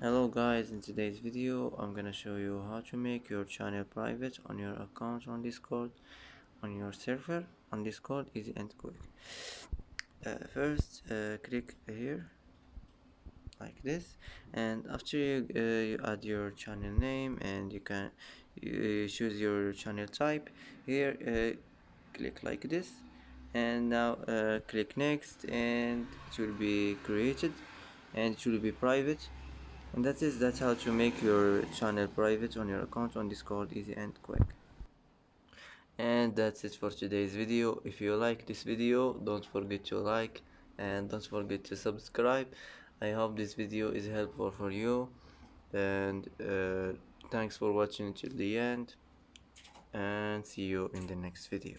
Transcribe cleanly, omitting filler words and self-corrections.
Hello guys, in today's video I'm gonna show you how to make your channel private on your account on Discord, on your server on Discord, easy and quick. First click here like this, and after you add your channel name, and you can choose your channel type here. Click like this, and now click next, and it will be created and it will be private. And that's how to make your channel private on your account on Discord, easy and quick. And that's it for today's video. If you like this video, don't forget to like and don't forget to subscribe. I hope this video is helpful for you, and thanks for watching till the end, and see you in the next video.